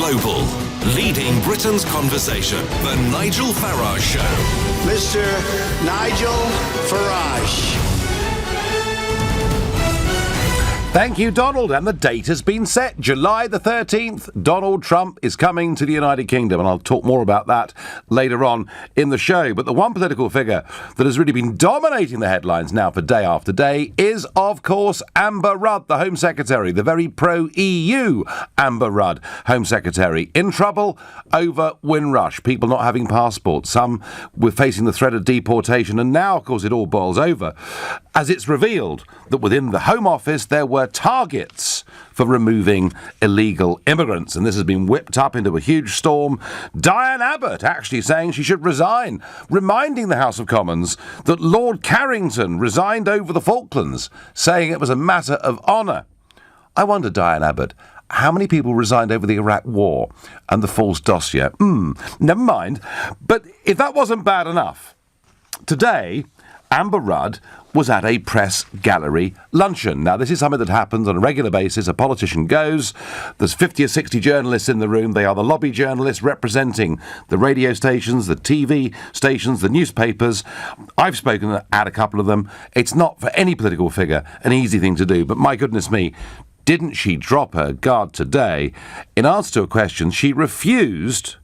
global, leading Britain's conversation. The Nigel Farage Show. Mr. Nigel Farage. Thank you, Donald. And the date has been set. July the 13th, Donald Trump is coming to the United Kingdom. And I'll talk more about that later on in the show. But the one political figure that has really been dominating the headlines now for day after day is, of course, Amber Rudd, the Home Secretary, the very pro-EU Amber Rudd, Home Secretary, in trouble over Windrush, people not having passports. Some were facing the threat of deportation. And now, of course, it all boils over as it's revealed that within the Home Office there were targets for removing illegal immigrants, and this has been whipped up into a huge storm. Diane Abbott actually saying she should resign, reminding the House of Commons that Lord Carrington resigned over the Falklands, saying it was a matter of honour. I wonder, Diane Abbott, how many people resigned over the Iraq War and the false dossier? Never mind. But if that wasn't bad enough, today Amber Rudd was at a press gallery luncheon. Now, this is something that happens on a regular basis. A politician goes, there's 50 or 60 journalists in the room. They are the lobby journalists representing the radio stations, the TV stations, the newspapers. I've spoken at a couple of them. It's not, for any political figure, an easy thing to do. But my goodness me, didn't she drop her guard today? In answer to a question, she refused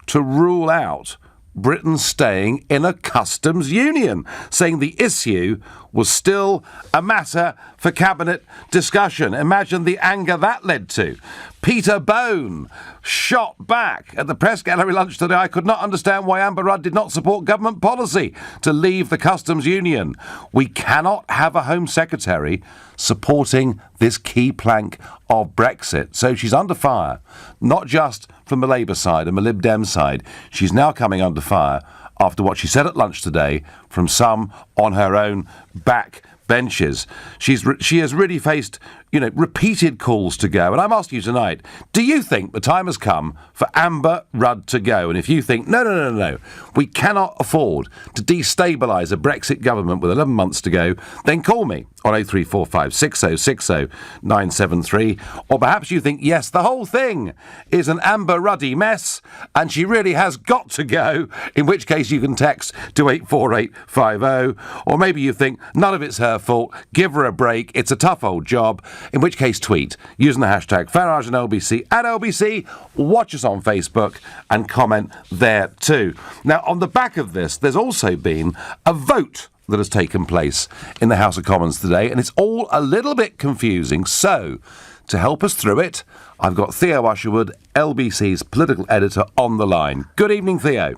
to rule out Britain staying in a customs union, saying the issue was still a matter for cabinet discussion. Imagine the anger that led to. Peter Bone shot back at the press gallery lunch today. I could not understand why Amber Rudd did not support government policy to leave the customs union. We cannot have a Home Secretary supporting this key plank of Brexit. So she's under fire, not just from the Labour side and the Lib Dem side. She's now coming under fire after what she said at lunch today from some on her own back benches. She has really faced, repeated calls to go. And I'm asking you tonight, do you think the time has come for Amber Rudd to go? And if you think, no, we cannot afford to destabilise a Brexit government with 11 months to go, then call me on 0345 6060 973. Or perhaps you think, yes, the whole thing is an Amber Ruddy mess and she really has got to go, in which case you can text to 84850. Or maybe you think none of it's her fault, give her a break, it's a tough old job, in which case tweet using the hashtag Farage and LBC at LBC, watch us on Facebook and comment there too. Now, on the back of this, there's also been a vote that has taken place in the House of Commons today, and it's all a little bit confusing. So, to help us through it, I've got Theo Usherwood, LBC's political editor, on the line. Good evening, Theo.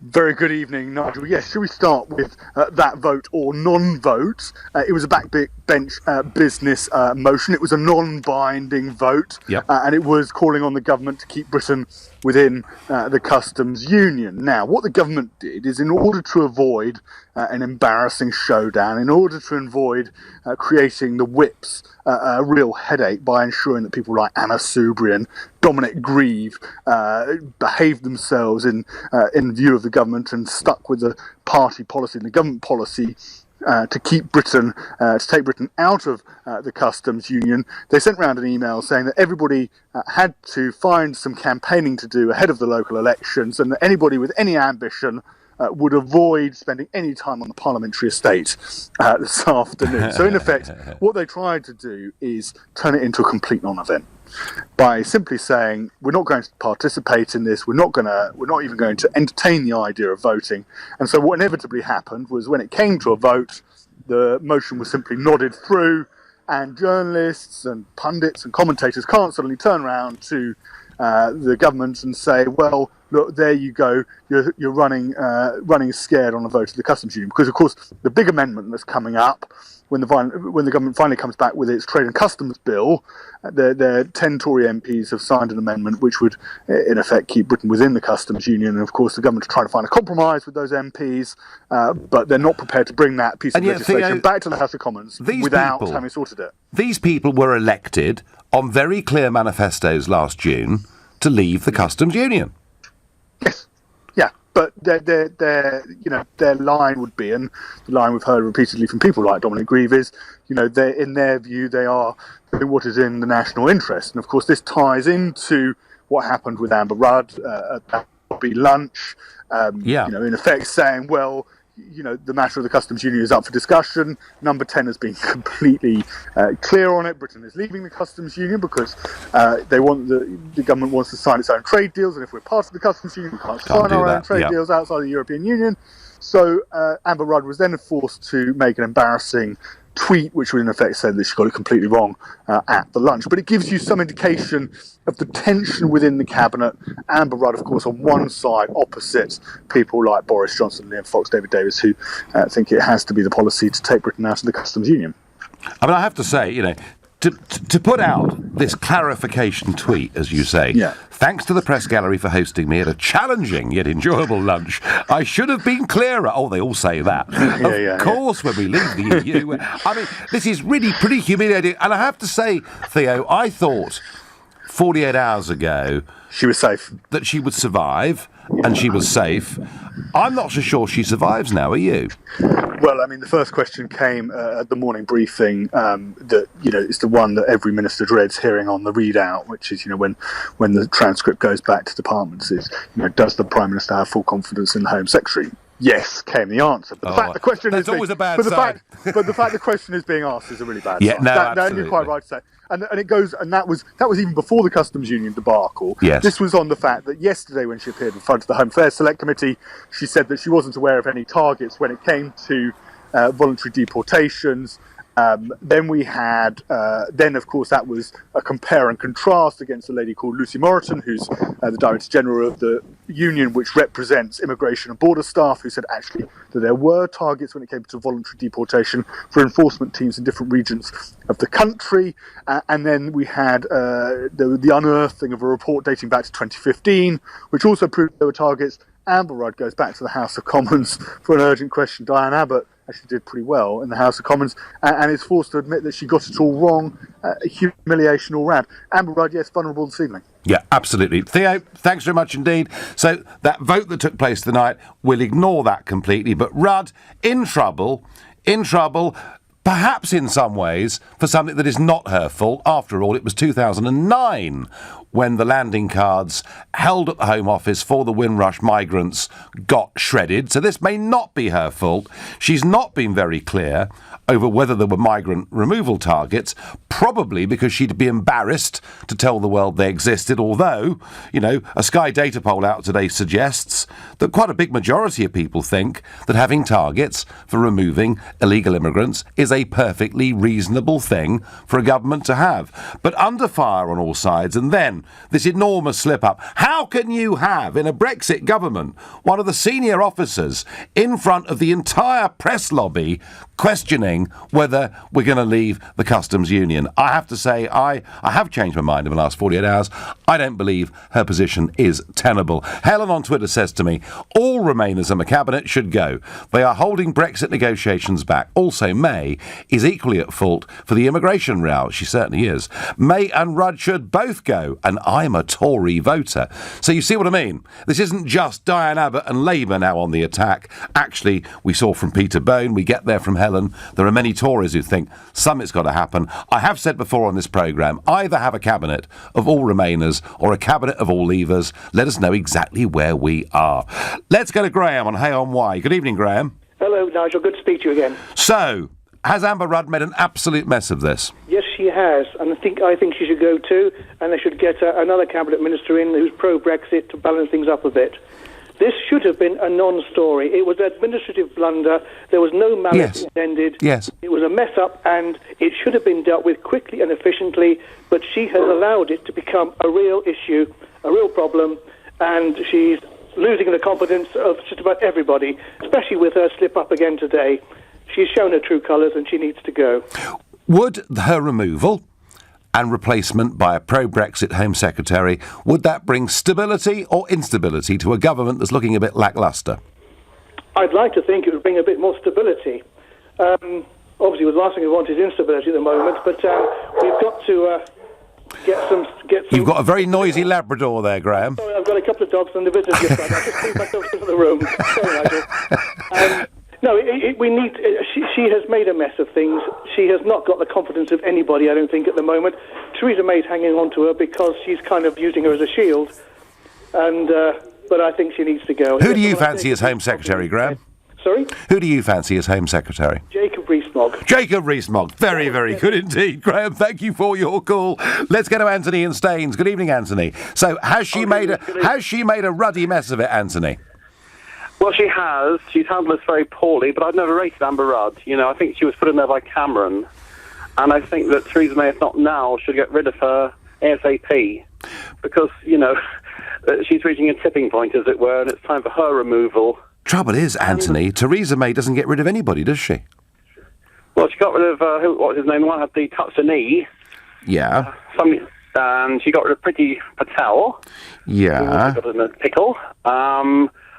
Very good evening, Nigel. Yes, shall we start with that vote or non-vote? It was a backbench business motion. It was a non-binding vote, and it was calling on the government to keep Britain within the customs union. Now, what the government did is, in order to avoid an embarrassing showdown, in order to avoid creating the whips a real headache by ensuring that people like Anna Soubry and Dominic Grieve behaved themselves in view of the government and stuck with the party policy and the government policy to keep Britain, to take Britain out of the customs union. They sent round an email saying that everybody had to find some campaigning to do ahead of the local elections, and that anybody with any ambition would avoid spending any time on the parliamentary estate this afternoon. So in effect, what they tried to do is turn it into a complete non-event by simply saying, we're not going to participate in this, we're not even going to entertain the idea of voting. And so what inevitably happened was, when it came to a vote, the motion was simply nodded through, and journalists and pundits and commentators can't suddenly turn around to the government and say, well, look, there you go, you're running scared on a vote of the customs union. Because, of course, the big amendment that's coming up when the government finally comes back with its trade and customs bill, the 10 Tory MPs have signed an amendment which would, in effect, keep Britain within the customs union. And, of course, the government are trying to find a compromise with those MPs, but they're not prepared to bring that piece of legislation back to the House of Commons without having sorted it. These people were elected on very clear manifestos last June to leave the customs union. Yes. Yeah. But their line would be, and the line we've heard repeatedly from people like Dominic Grieve is, in their view, they are doing what is in the national interest. And of course, this ties into what happened with Amber Rudd at that lobby lunch. In effect saying, well, the matter of the customs union is up for discussion. Number 10 has been completely clear on it. Britain is leaving the customs union because the government wants to sign its own trade deals, and if we're part of the customs union, we can't sign our own trade deals outside the European Union. So Amber Rudd was then forced to make an embarrassing tweet, which would in effect say that she got it completely wrong at the lunch. But it gives you some indication of the tension within the cabinet. Amber Rudd, of course, on one side, opposite people like Boris Johnson, Liam Fox, David Davis, who think it has to be the policy to take Britain out of the customs union. I mean, I have to say, to put out this clarification tweet, as you say, thanks to the press gallery for hosting me at a challenging yet enjoyable lunch. I should have been clearer. Oh, they all say that. Of course, when we leave the EU. I mean, this is really pretty humiliating. And I have to say, Theo, I thought 48 hours ago she was safe, that she would survive, and she was safe. I'm not so sure she survives now, are you? Well, I mean, the first question came at the morning briefing that, it's the one that every minister dreads hearing on the readout, which is, when the transcript goes back to departments, is, does the Prime Minister have full confidence in the Home Secretary? Yes, came the answer. But the fact the question is always a bad sign. But the fact the question is being asked is a really bad sign. No, absolutely. You're quite right to say. And it goes, and that was even before the customs union debacle. Yes. This was on the fact that yesterday, when she appeared in front of the Home Affairs Select Committee, she said that she wasn't aware of any targets when it came to voluntary deportations. Then we had, of course, that was a compare and contrast against a lady called Lucy Moreton, who's the Director General of the union, which represents immigration and border staff, who said actually that there were targets when it came to voluntary deportation for enforcement teams in different regions of the country. And then we had the unearthing of a report dating back to 2015, which also proved there were targets. Amber Rudd goes back to the House of Commons for an urgent question. Diane Abbott actually did pretty well in the House of Commons and is forced to admit that she got it all wrong. Humiliation all round. Amber Rudd, yes, vulnerable this evening. Yeah, absolutely. Theo, thanks very much indeed. So that vote that took place tonight, we'll ignore that completely. But Rudd, in trouble, perhaps in some ways, for something that is not her fault. After all, it was 2009 when the landing cards held at the Home Office for the Windrush migrants got shredded. So this may not be her fault. She's not been very clear over whether there were migrant removal targets, probably because she'd be embarrassed to tell the world they existed, although, a Sky data poll out today suggests that quite a big majority of people think that having targets for removing illegal immigrants is a perfectly reasonable thing for a government to have. But under fire on all sides, and then this enormous slip-up. How can you have, in a Brexit government, one of the senior officers in front of the entire press lobby questioning whether we're going to leave the customs union? I have to say, I have changed my mind in the last 48 hours. I don't believe her position is tenable. Helen on Twitter says to me, all Remainers in the cabinet should go. They are holding Brexit negotiations back. Also, May is equally at fault for the immigration row. She certainly is. May and Rudd should both go, and I'm a Tory voter. So you see what I mean? This isn't just Diane Abbott and Labour now on the attack. Actually, we saw from Peter Bone, we get there from Helen, there are many Tories who think something's got to happen. I have said before on this programme, either have a cabinet of all Remainers or a cabinet of all Leavers. Let us know exactly where we are. Let's go to Graham on Hay on Wye. Good evening, Graham. Hello, Nigel. Good to speak to you again. So, has Amber Rudd made an absolute mess of this? Yes, she has, and I think she should go too, and they should get another cabinet minister in who's pro-Brexit to balance things up a bit. This should have been a non-story. It was an administrative blunder. There was no malice intended. Yes. It was a mess-up, and it should have been dealt with quickly and efficiently, but she has allowed it to become a real issue, a real problem, and she's losing the confidence of just about everybody, especially with her slip-up again today. She's shown her true colours, and she needs to go. Would her removal and replacement by a pro-Brexit Home Secretary, would that bring stability or instability to a government that's looking a bit lacklustre? I'd like to think it would bring a bit more stability. Obviously, the last thing we want is instability at the moment, but we've got to get some. You've got a very noisy Labrador there, Graham. Sorry, I've got a couple of dogs and the visitors just back. I'll just leave myself into the room. Sorry, Nigel. No, we need. She has made a mess of things. She has not got the confidence of anybody, I don't think, at the moment. Theresa May's hanging on to her because she's kind of using her as a shield, and but I think she needs to go. Who do you fancy as Home Secretary, Graham? Sorry? Who do you fancy as Home Secretary? Jacob Rees-Mogg. Jacob Rees-Mogg. Very, very good indeed, Graham. Thank you for your call. Let's go to Anthony in Staines. Good evening, Anthony. So, has she made a ruddy mess of it, Anthony? Well, she has. She's handled this very poorly, but I've never rated Amber Rudd. You know, I think she was put in there by Cameron, and I think that Theresa May, if not now, should get rid of her ASAP, because, you know, she's reaching a tipping point, as it were, and it's time for her removal. Trouble is, Anthony, Theresa May doesn't get rid of anybody, does she? Well, she got rid of, what was his name, the one who had the touch the knee. Yeah. And she got rid of Priti Patel. Yeah. Who got in a pickle.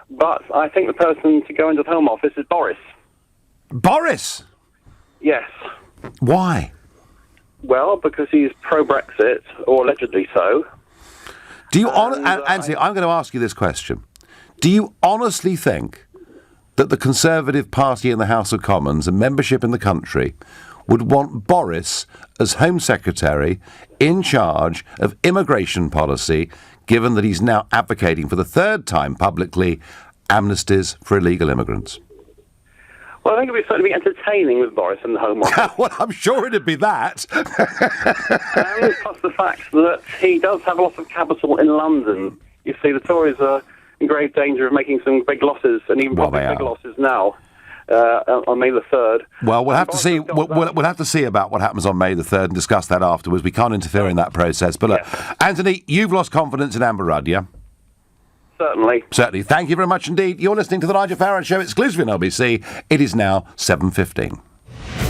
But I think the person to go into the Home Office is Boris. Boris? Yes. Why? Well, because he's pro-Brexit, or allegedly so. Do you Anthony, I'm going to ask you this question. Do you honestly think that the Conservative Party in the House of Commons and membership in the country would want Boris as Home Secretary in charge of immigration policy, given that he's now advocating for the third time publicly amnesties for illegal immigrants? Well, I think it would certainly be entertaining with Boris in the Home Office. Well, I'm sure it'd be that. And plus the fact that he does have a lot of capital in London. You see, the Tories are in grave danger of making some big losses, and even probably big losses now on May the 3rd. Well, we'll have to see. We'll have to see about what happens on May the 3rd and discuss that afterwards. We can't interfere in that process. But look, Anthony, you've lost confidence in Amber Rudd, yeah? Certainly. Certainly. Thank you very much indeed. You're listening to the Nigel Farage Show exclusively on LBC. It is now 7:15.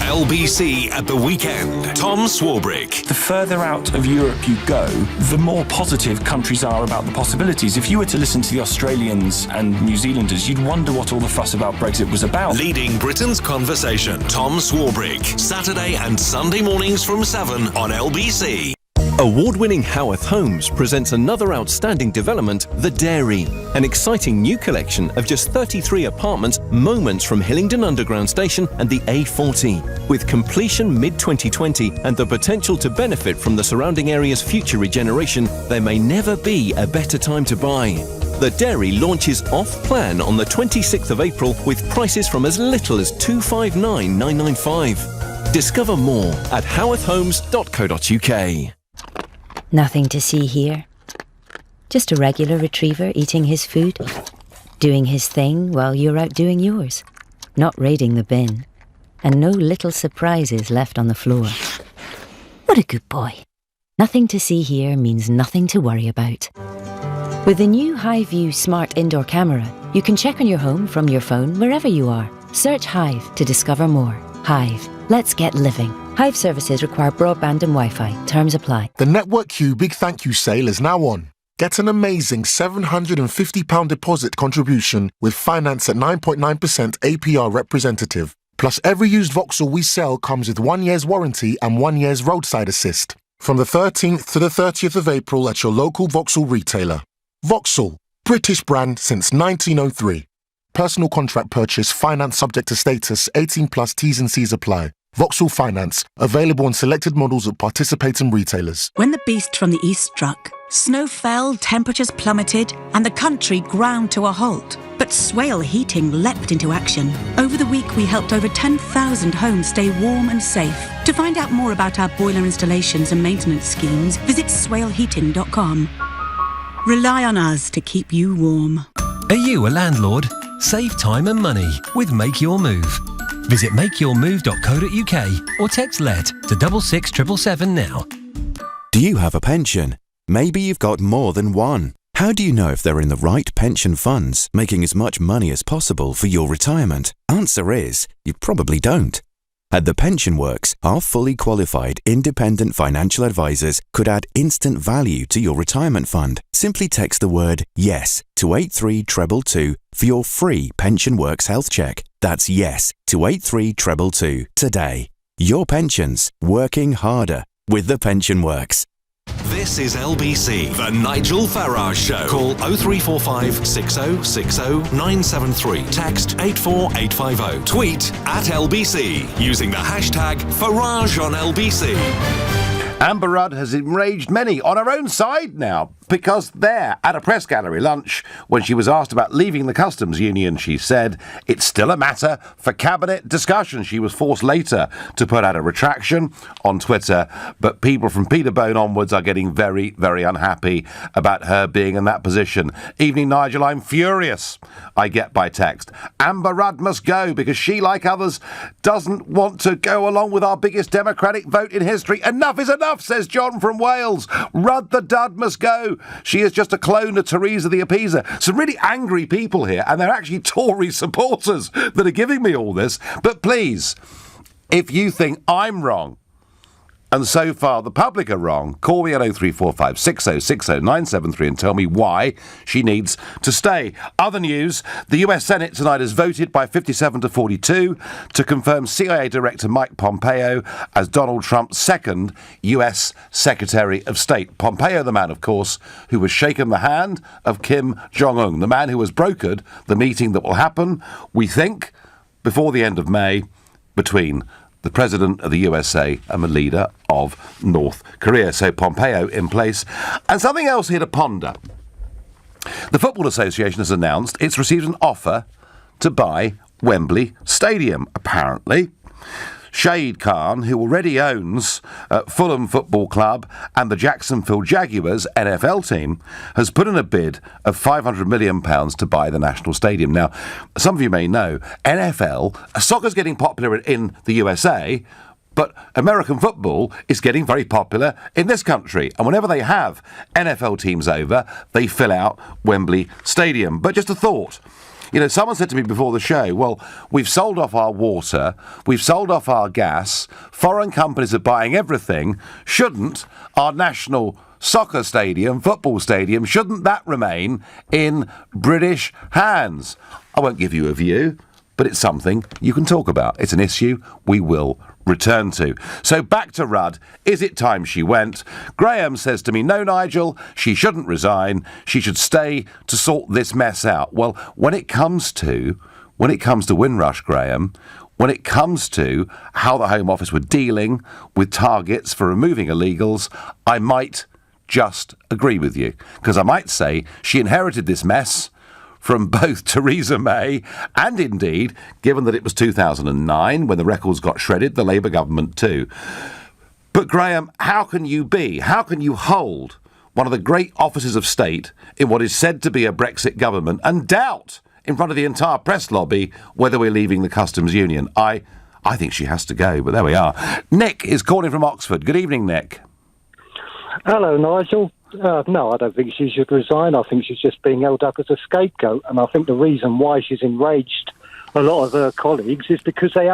LBC at the weekend. Tom Swarbrick. The further out of Europe you go, the more positive countries are about the possibilities. If you were to listen to the Australians and New Zealanders, you'd wonder what all the fuss about Brexit was about. Leading Britain's conversation. Tom Swarbrick. Saturday and Sunday mornings from 7 on LBC. Award-winning Howarth Homes presents another outstanding development, The Dairy, an exciting new collection of just 33 apartments moments from Hillingdon Underground Station and the A40. With completion mid-2020 and the potential to benefit from the surrounding area's future regeneration, there may never be a better time to buy. The Dairy launches off-plan on the 26th of April with prices from as little as $259,995. Discover more at howarthhomes.co.uk. Nothing to see here. Just a regular retriever eating his food, doing his thing while you're out doing yours, not raiding the bin, and no little surprises left on the floor. What a good boy. Nothing to see here means nothing to worry about. With the new Hive-View smart indoor camera, you can check on your home from your phone wherever you are. Search Hive to discover more. Hive. Let's get living. Hive services require broadband and Wi-Fi. Terms apply. The Network Q Big Thank You sale is now on. Get an amazing £750 deposit contribution with finance at 9.9% APR representative. Plus, every used Vauxhall we sell comes with 1 year's warranty and 1 year's roadside assist. From the 13th to the 30th of April at your local Vauxhall retailer. Vauxhall, British brand since 1903. Personal contract purchase, finance subject to status, 18 plus T's and C's apply. Vauxhall Finance, available on selected models at participating retailers. When the beast from the east struck, snow fell, temperatures plummeted, and the country ground to a halt. But Swale Heating leapt into action. Over the week, we helped over 10,000 homes stay warm and safe. To find out more about our boiler installations and maintenance schemes, visit swaleheating.com. Rely on us to keep you warm. Are you a landlord? Save time and money with Make Your Move. Visit makeyourmove.co.uk or text LET to 66777 now. Do you have a pension? Maybe you've got more than one. How do you know if they're in the right pension funds, making as much money as possible for your retirement? Answer is, you probably don't. At The Pension Works, our fully qualified independent financial advisors could add instant value to your retirement fund. Simply text the word YES to 83222 for your free Pension Works health check. That's YES to 83222 today. Your pensions, working harder with The Pension Works. This is LBC, the Nigel Farage Show. Call 0345 6060 973. Text 84850. Tweet at LBC using the hashtag Farage on LBC. Amber Rudd has enraged many on her own side now, because there, at a press gallery lunch, when she was asked about leaving the customs union, she said it's still a matter for cabinet discussion. She was forced later to put out a retraction on Twitter, but people from Peterbone onwards are getting very, very unhappy about her being in that position. Evening, Nigel, I'm furious, I get by text. Amber Rudd must go because she, like others, doesn't want to go along with our biggest democratic vote in history. Enough is enough, says John from Wales. Rudd the Dud must go. She is just a clone of Theresa the Appeaser. Some really angry people here, and they're actually Tory supporters that are giving me all this. But please, if you think I'm wrong, and so far the public are wrong, call me at 0345 6060 973 and tell me why she needs to stay. Other news, the US Senate tonight has voted by 57 to 42 to confirm CIA Director Mike Pompeo as Donald Trump's second US Secretary of State. Pompeo, the man, of course, who has shaken the hand of Kim Jong-un, the man who has brokered the meeting that will happen, we think, before the end of May, between the President of the USA and the leader of North Korea. So Pompeo in place. And something else here to ponder. The Football Association has announced it's received an offer to buy Wembley Stadium, apparently. Shahid Khan, who already owns Fulham Football Club and the Jacksonville Jaguars NFL team, has put in a bid of £500 million to buy the National Stadium. Now, some of you may know, soccer's getting popular in the USA, but American football is getting very popular in this country. And whenever they have NFL teams over, they fill out Wembley Stadium. But just a thought. You know, someone said to me before the show, well, we've sold off our water, we've sold off our gas, foreign companies are buying everything. Shouldn't our national soccer stadium, football stadium, shouldn't that remain in British hands? I won't give you a view, but it's something you can talk about. It's an issue we will return to. So back to Rudd. Is it time she went? Graham says to me, no, Nigel, she shouldn't resign. She should stay to sort this mess out. Well, when it comes to Windrush, Graham, when it comes to how the Home Office were dealing with targets for removing illegals, I might just agree with you. Because I might say she inherited this mess from both Theresa May and indeed, given that it was 2009 when the records got shredded, the Labour government too. But Graham, how can you hold one of the great offices of state in what is said to be a Brexit government and doubt in front of the entire press lobby whether we're leaving the customs union? I think she has to go, but there we are. Nick is calling from Oxford. Good evening, Nick. Hello, Nigel. No, I don't think she should resign. I think she's just being held up as a scapegoat, and I think the reason why she's enraged a lot of her colleagues is because they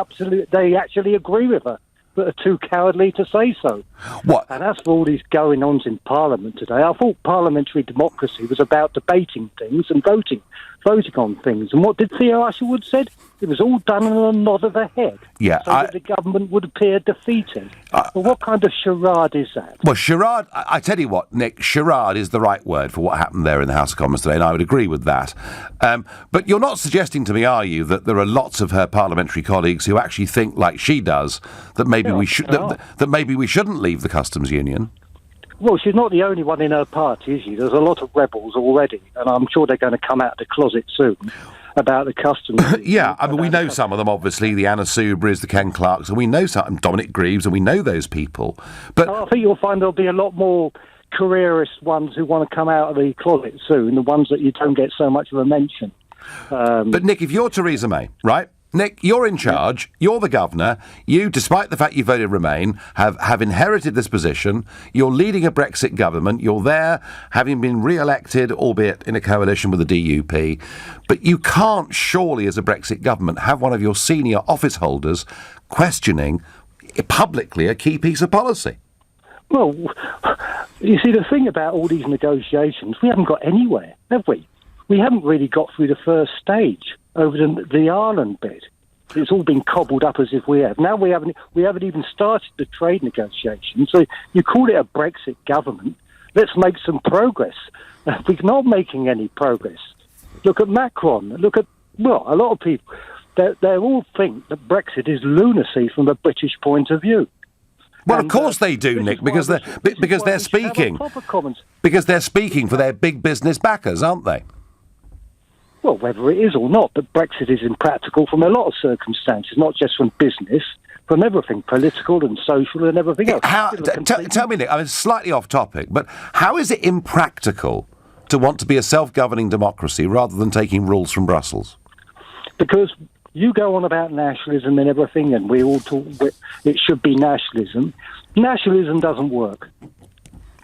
actually agree with her, but are too cowardly to say so. What? And as for all these going-ons in Parliament today, I thought parliamentary democracy was about debating things and voting on things. And what did Theo Usherwood said? It was all done in a nod of the head, so that the government would appear defeated. Well, what kind of charade is that? Well, charade, I tell you what, Nick, charade is the right word for what happened there in the House of Commons today, and I would agree with that. But you're not suggesting to me, are you, that there are lots of her parliamentary colleagues who actually think like she does, that maybe that maybe we shouldn't leave the customs union? Well, she's not the only one in her party, is she? There's a lot of rebels already, and I'm sure they're going to come out of the closet soon about the customs. Yeah, I mean, we know some of them, obviously, the Anna Soubries, the Ken Clarks, and we know some, Dominic Greaves, and we know those people. But I think you'll find there'll be a lot more careerist ones who want to come out of the closet soon, the ones that you don't get so much of a mention. But, Nick, if you're Theresa May, right? Nick, you're in charge, you're the governor, you, despite the fact you voted Remain, have inherited this position, you're leading a Brexit government, you're there having been re-elected, albeit in a coalition with the DUP, but you can't surely, as a Brexit government, have one of your senior office holders questioning publicly a key piece of policy. Well, you see, the thing about all these negotiations, we haven't got anywhere, have we? We haven't really got through the first stage over the Ireland bit. It's all been cobbled up as if we have. Now we haven't even started the trade negotiations. So you call it a Brexit government. Let's make some progress. We're not making any progress. Look at Macron. Look at, well, a lot of people. They all think that Brexit is lunacy from a British point of view. Well, of course they do, Nick, because they're speaking. Because they're speaking for their big business backers, aren't they? Well, whether it is or not, but Brexit is impractical from a lot of circumstances, not just from business, from everything, political and social and everything else. Tell me, Nick, I mean, slightly off topic, but how is it impractical to want to be a self-governing democracy rather than taking rules from Brussels? Because you go on about nationalism and everything, and we all talk, it should be nationalism. Nationalism doesn't work.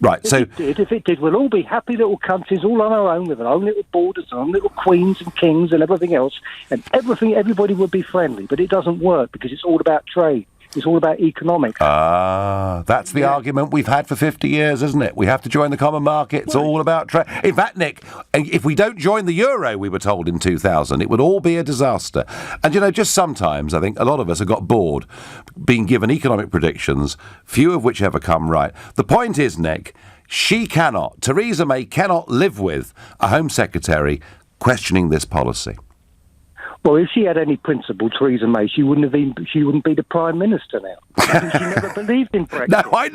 Right, If it did, we'll all be happy little countries all on our own with our own little borders, our own little queens and kings and everything else, and everybody would be friendly. But it doesn't work because it's all about trade. It's all about economics. That's the argument we've had for 50 years, isn't it? We have to join the common market. It's all about trade. In fact, Nick, if we don't join the euro, we were told in 2000, it would all be a disaster. And, you know, just sometimes I think a lot of us have got bored being given economic predictions, few of which ever come right. The point is, Nick, Theresa May cannot live with a Home Secretary questioning this policy. Well, if she had any principle, Theresa May, she wouldn't be the Prime Minister now. She never believed in Brexit. No, I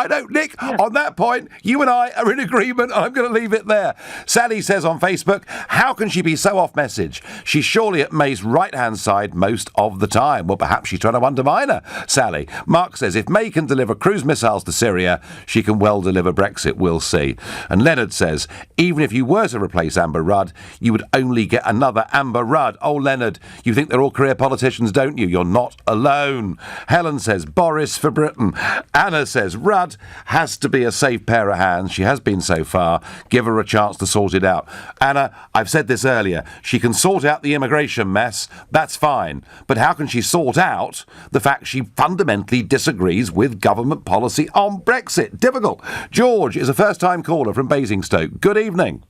know, Nick. Yeah. On that point, you and I are in agreement. I'm going to leave it there. Sally says on Facebook, how can she be so off message? She's surely at May's right-hand side most of the time. Well, perhaps she's trying to undermine her, Sally. Mark says, if May can deliver cruise missiles to Syria, she can well deliver Brexit. We'll see. And Leonard says, even if you were to replace Amber Rudd, you would only get another Amber Rudd. Oh, Leonard, you think they're all career politicians, don't you? You're not alone. Helen says, Boris for Britain. Anna says, Rudd has to be a safe pair of hands. She has been so far. Give her a chance to sort it out. Anna, I've said this earlier. She can sort out the immigration mess. That's fine. But how can she sort out the fact she fundamentally disagrees with government policy on Brexit? Difficult. George is a first-time caller from Basingstoke. Good evening.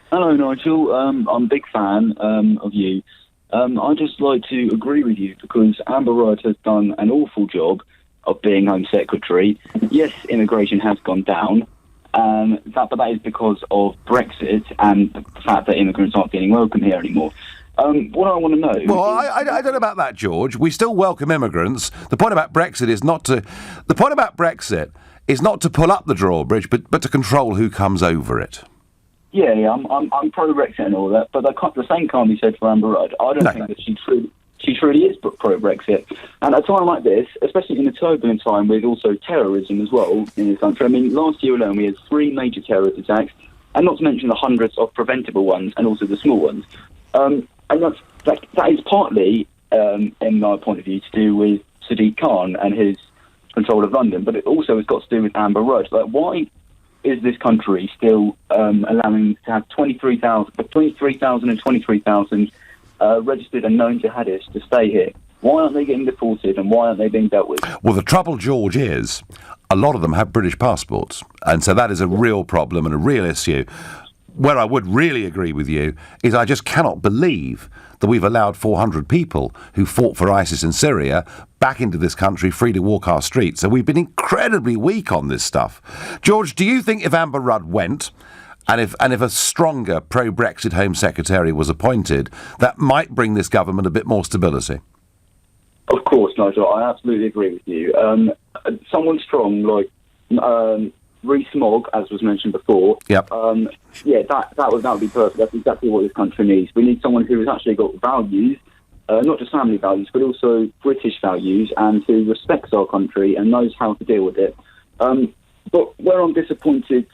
Hello, Nigel. I'm a big fan of you. I'd just like to agree with you because Amber Rudd has done an awful job of being Home Secretary. Yes, immigration has gone down, but that is because of Brexit and the fact that immigrants aren't feeling welcome here anymore. What I want to know... Well, I don't know about that, George. We still welcome immigrants. The point about Brexit is not to... The point about Brexit is not to pull up the drawbridge, but to control who comes over it. Yeah, I'm pro-Brexit and all that, but the same can't be said for Amber Rudd. I don't think that she truly is pro-Brexit. And at a time like this, especially in a turbulent time with also terrorism as well in this country, I mean, last year alone we had 3 major terrorist attacks, and not to mention the hundreds of preventable ones and also the small ones. And that is partly, in my point of view, to do with Sadiq Khan and his control of London, but it also has got to do with Amber Rudd. Like, why is this country still allowing to have between 3,000 and 23,000 registered and known jihadists to stay here? Why aren't they getting deported and why aren't they being dealt with? Well, the trouble, George, is a lot of them have British passports, and so that is a real problem and a real issue. Where I would really agree with you is I just cannot believe that we've allowed 400 people who fought for ISIS in Syria back into this country free to walk our streets. So we've been incredibly weak on this stuff. George, do you think if Amber Rudd went and if a stronger pro-Brexit Home Secretary was appointed, that might bring this government a bit more stability? Of course, Nigel, I absolutely agree with you. Someone strong like Rees-Mogg, as was mentioned before, yep. That would be perfect. That's exactly what this country needs. We need someone who has actually got values, not just family values, but also British values, and who respects our country and knows how to deal with it. But where I'm disappointed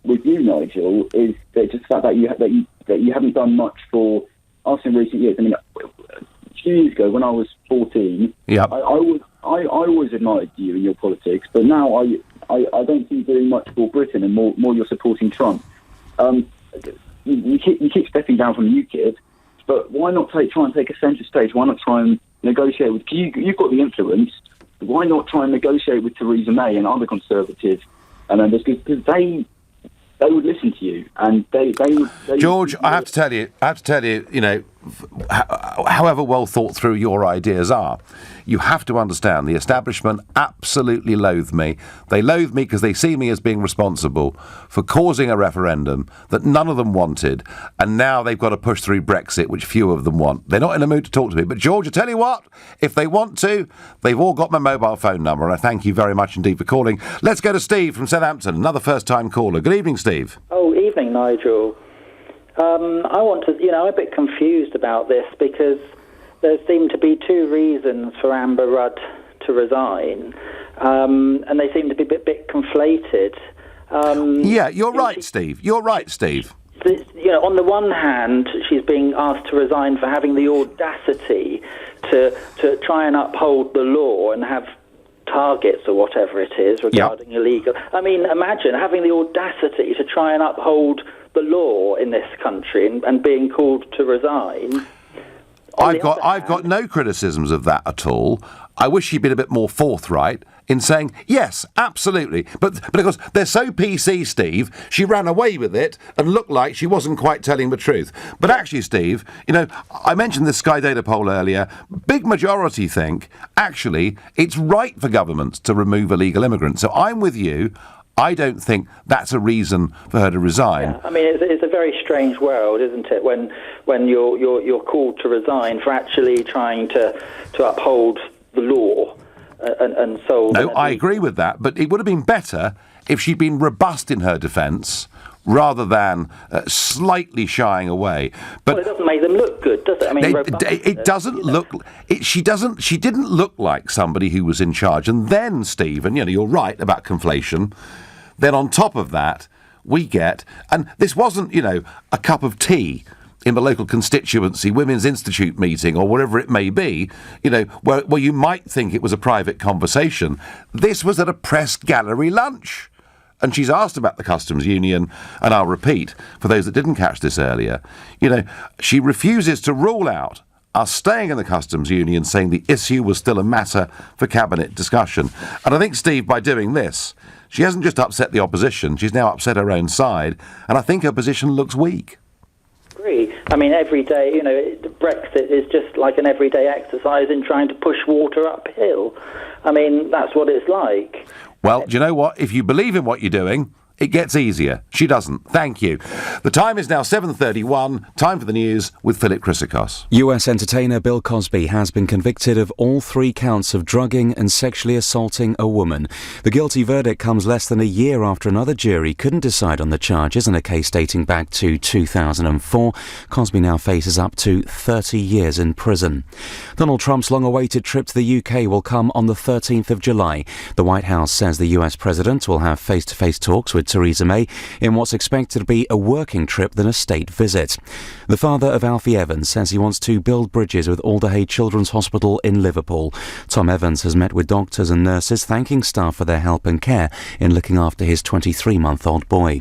with you, Nigel, is just the fact that you haven't done much for us in recent years. I mean, a few years ago, when I was 14, yep. I always admired you and your politics, but now I don't see you doing much for Britain, and more you're supporting Trump. You keep stepping down from UKIP, but why not try and take a centre stage? Why not try and negotiate with... You've got the influence. Why not try and negotiate with Theresa May and other Conservative members? Because they would listen to you, and they would... George, I have to tell you, you know, however well thought through your ideas are, you have to understand the establishment absolutely loathe me. They loathe me because they see me as being responsible for causing a referendum that none of them wanted, and now they've got to push through Brexit, which few of them want. They're not in a mood to talk to me. But, George, I tell you what, if they want to, they've all got my mobile phone number, and I thank you very much indeed for calling. Let's go to Steve from Southampton, another first-time caller. Good evening, Steve. Oh, evening, Nigel. I'm a bit confused about this because there seem to be two reasons for Amber Rudd to resign, and they seem to be a bit conflated. Yeah, you're right, Steve. You're right, Steve. On the one hand, she's being asked to resign for having the audacity to try and uphold the law and have targets or whatever it is regarding illegal. I mean, imagine having the audacity to try and uphold the law in this country and being called to resign. I've got no criticisms of that at all. I wish she'd been a bit more forthright in saying, yes, absolutely. But of course, they're so PC, Steve, she ran away with it and looked like she wasn't quite telling the truth. But actually, Steve, I mentioned this Sky Data poll earlier. Big majority think, actually, it's right for governments to remove illegal immigrants. So I'm with you. I don't think that's a reason for her to resign. Yeah, I mean, it's a very strange world, isn't it? When you're called to resign for actually trying to uphold the law and so. No, I agree with that. But it would have been better if she'd been robust in her defence rather than slightly shying away. But it doesn't make them look good, does it? I mean, it doesn't look. She didn't look like somebody who was in charge. And then, Stephen, you're right about conflation. Then on top of that, we get, and this wasn't, a cup of tea in the local constituency Women's Institute meeting or wherever it may be, where you might think it was a private conversation. This was at a press gallery lunch. And she's asked about the customs union, and I'll repeat, for those that didn't catch this earlier, she refuses to rule out us staying in the customs union, saying the issue was still a matter for cabinet discussion. And I think, Steve, by doing this, she hasn't just upset the opposition, she's now upset her own side, and I think her position looks weak. Agree. I mean, every day, Brexit is just like an everyday exercise in trying to push water uphill. I mean, that's what it's like. Well, do you know what? If you believe in what you're doing, it gets easier. She doesn't. Thank you. The time is now 7:31. Time for the news with Philip Chrysikos. US entertainer Bill Cosby has been convicted of all 3 counts of drugging and sexually assaulting a woman. The guilty verdict comes less than a year after another jury couldn't decide on the charges in a case dating back to 2004. Cosby now faces up to 30 years in prison. Donald Trump's long-awaited trip to the UK will come on the 13th of July. The White House says the US president will have face-to-face talks with Theresa May in what's expected to be a working trip than a state visit. The father of Alfie Evans says he wants to build bridges with Alderhay Children's Hospital in Liverpool. Tom Evans has met with doctors and nurses, thanking staff for their help and care in looking after his 23-month-old boy.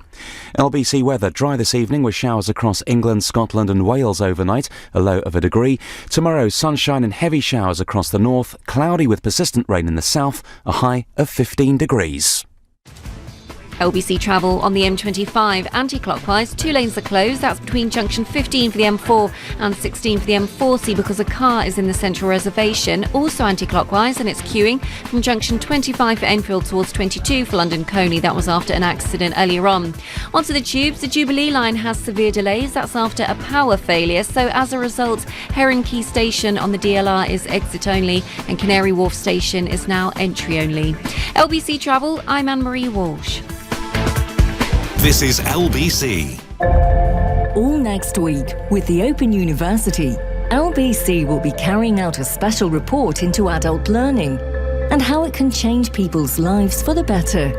LBC weather, dry this evening with showers across England, Scotland and Wales overnight, a low of 1 degree. Tomorrow, sunshine and heavy showers across the north, cloudy with persistent rain in the south, a high of 15 degrees. LBC travel on the M25 anti-clockwise. 2 lanes are closed. That's between junction 15 for the M4 and 16 for the M40 because a car is in the central reservation. Also anti-clockwise, and it's queuing from junction 25 for Enfield towards 22 for London Colney. That was after an accident earlier on. Onto the tubes. The Jubilee line has severe delays. That's after a power failure. So as a result, Heron Quay Station on the DLR is exit only and Canary Wharf Station is now entry only. LBC Travel, I'm Anne-Marie Walsh. This is LBC. All next week, with the Open University, LBC will be carrying out a special report into adult learning and how it can change people's lives for the better.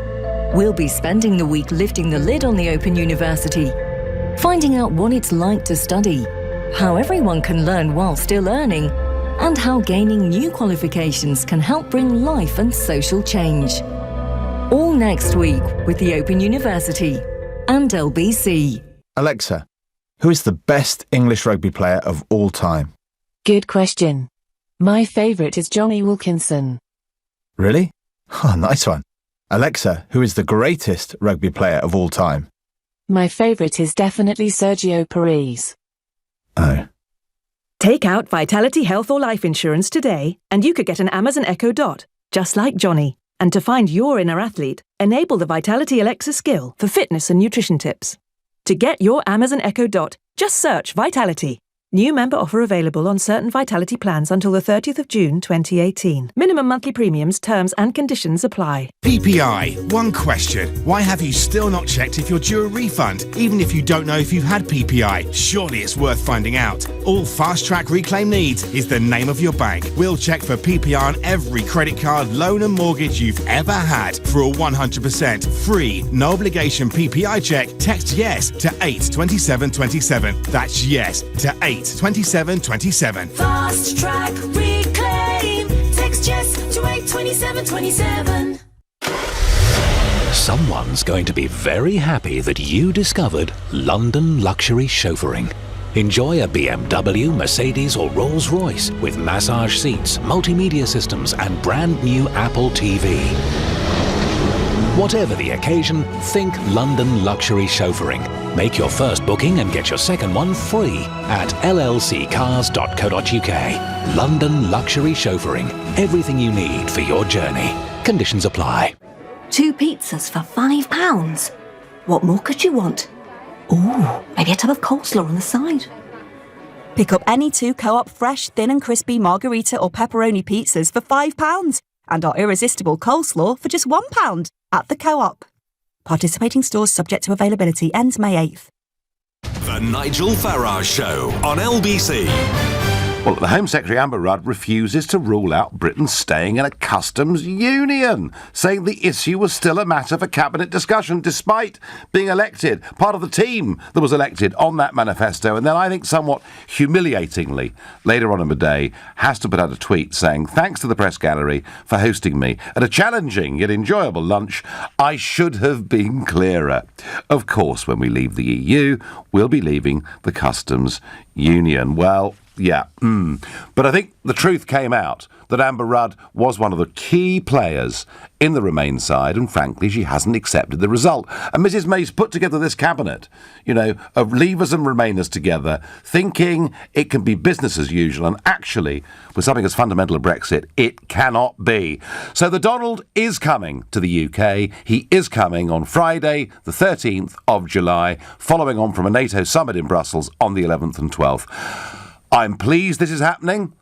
We'll be spending the week lifting the lid on the Open University, finding out what it's like to study, how everyone can learn while still earning, and how gaining new qualifications can help bring life and social change. All next week with the Open University and LBC. Alexa, who is the best English rugby player of all time? Good question. My favourite is Johnny Wilkinson. Really? Oh, nice one. Alexa, who is the greatest rugby player of all time? My favourite is definitely Sergio Perez. Oh. Take out Vitality Health or Life Insurance today, and you could get an Amazon Echo Dot, just like Johnny. And to find your inner athlete, enable the Vitality Alexa skill for fitness and nutrition tips. To get your Amazon Echo Dot, just search Vitality. New member offer available on certain Vitality plans until the 30th of June 2018. Minimum monthly premiums, terms and conditions apply. PPI, one question. Why have you still not checked if you're due a refund, even if you don't know if you've had PPI? Surely it's worth finding out. All Fast Track Reclaim needs is the name of your bank. We'll check for PPI on every credit card, loan and mortgage you've ever had. For a 100% free, no obligation PPI check, text YES to 82727. That's YES to 82727. Fast Track Reclaim. Text YES to 82727. Someone's going to be very happy that you discovered London luxury chauffeuring. Enjoy a BMW, Mercedes or Rolls-Royce with massage seats, multimedia systems and brand new Apple TV. Whatever the occasion, think London luxury chauffeuring. Make your first booking and get your second one free at llccars.co.uk. London luxury chauffeuring. Everything you need for your journey. Conditions apply. 2 pizzas for £5. What more could you want? Ooh, maybe a tub of coleslaw on the side. Pick up any 2 Co-op fresh, thin and crispy margarita or pepperoni pizzas for £5 and our irresistible coleslaw for just £1 at the Co-op. Participating stores subject to availability. Ends May 8th. The Nigel Farage Show on LBC. Well, the Home Secretary Amber Rudd refuses to rule out Britain staying in a customs union, saying the issue was still a matter for cabinet discussion, despite being elected, part of the team that was elected on that manifesto. And then I think somewhat humiliatingly, later on in the day, has to put out a tweet saying, thanks to the press gallery for hosting me at a challenging yet enjoyable lunch. I should have been clearer. Of course, when we leave the EU, we'll be leaving the customs union. Well, yeah. But I think the truth came out that Amber Rudd was one of the key players in the Remain side, and frankly, she hasn't accepted the result. And Mrs May's put together this cabinet, of Leavers and Remainers together, thinking it can be business as usual, and actually, with something as fundamental as Brexit, it cannot be. So the Donald is coming to the UK. He is coming on Friday, the 13th of July, following on from a NATO summit in Brussels on the 11th and 12th. I'm pleased this is happening.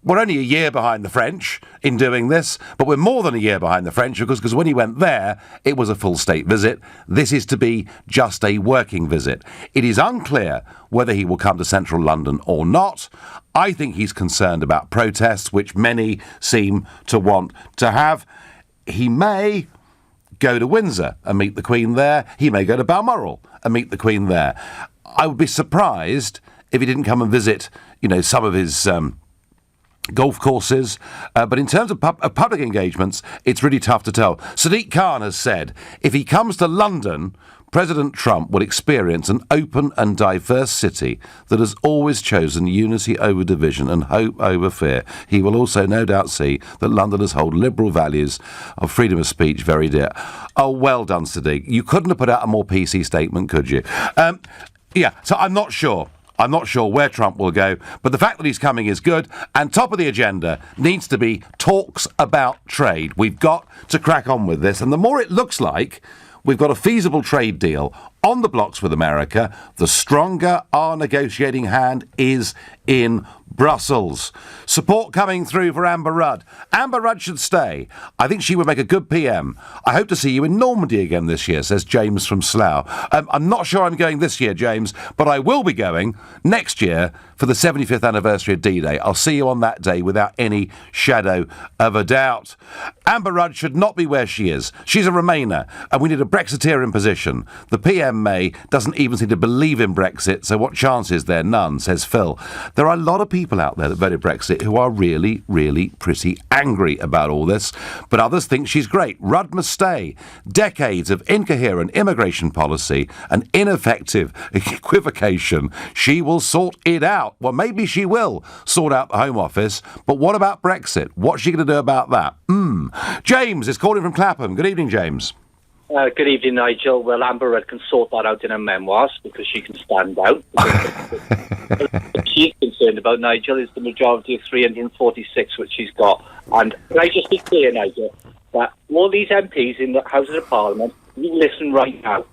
We're only a year behind the French in doing this, but we're more than a year behind the French because when he went there, it was a full state visit. This is to be just a working visit. It is unclear whether he will come to central London or not. I think he's concerned about protests, which many seem to want to have. He may go to Windsor and meet the Queen there. He may go to Balmoral and meet the Queen there. I would be surprised if he didn't come and visit, some of his golf courses. But in terms of public engagements, it's really tough to tell. Sadiq Khan has said, if he comes to London, President Trump will experience an open and diverse city that has always chosen unity over division and hope over fear. He will also no doubt see that Londoners hold liberal values of freedom of speech very dear. Oh, well done, Sadiq. You couldn't have put out a more PC statement, could you? So I'm not sure. I'm not sure where Trump will go, but the fact that he's coming is good. And top of the agenda needs to be talks about trade. We've got to crack on with this. And the more it looks like we've got a feasible trade deal on the blocks with America, the stronger our negotiating hand is in Brussels. Support coming through for Amber Rudd. Amber Rudd should stay. I think she would make a good PM. I hope to see you in Normandy again this year, says James from Slough. I'm not sure I'm going this year, James, but I will be going next year for the 75th anniversary of D-Day. I'll see you on that day without any shadow of a doubt. Amber Rudd should not be where she is. She's a Remainer, and we need a Brexiteer in position. The PM May doesn't even seem to believe in Brexit, so what chance is there? None, says Phil. There are a lot of people out there that voted Brexit who are really, really pretty angry about all this, but others think she's great. Rudd must stay. Decades of incoherent immigration policy and ineffective equivocation. She will sort it out. Well, maybe she will sort out the Home Office, but what about Brexit? What's she going to do about that? James is calling from Clapham. Good evening, James. Good evening, Nigel. Well, Amber Rudd can sort that out in her memoirs because she can stand out. she's concerned about, Nigel, is the majority of 346 which she's got. And can I just be clear, Nigel, that all these MPs in the Houses of Parliament, you listen right now.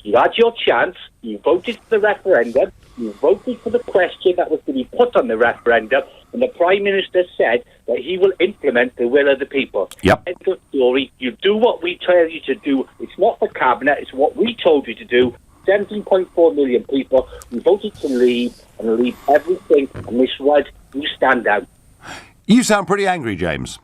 You had your chance, you voted for the referendum, you voted for the question that was to be put on the referendum, and the Prime Minister said that he will implement the will of the people. Yep. End of story. You do what we tell you to do. It's not the Cabinet, it's what we told you to do. 17.4 million people who voted to leave and leave everything, and Miss Rudd, you stand down. You sound pretty angry, James.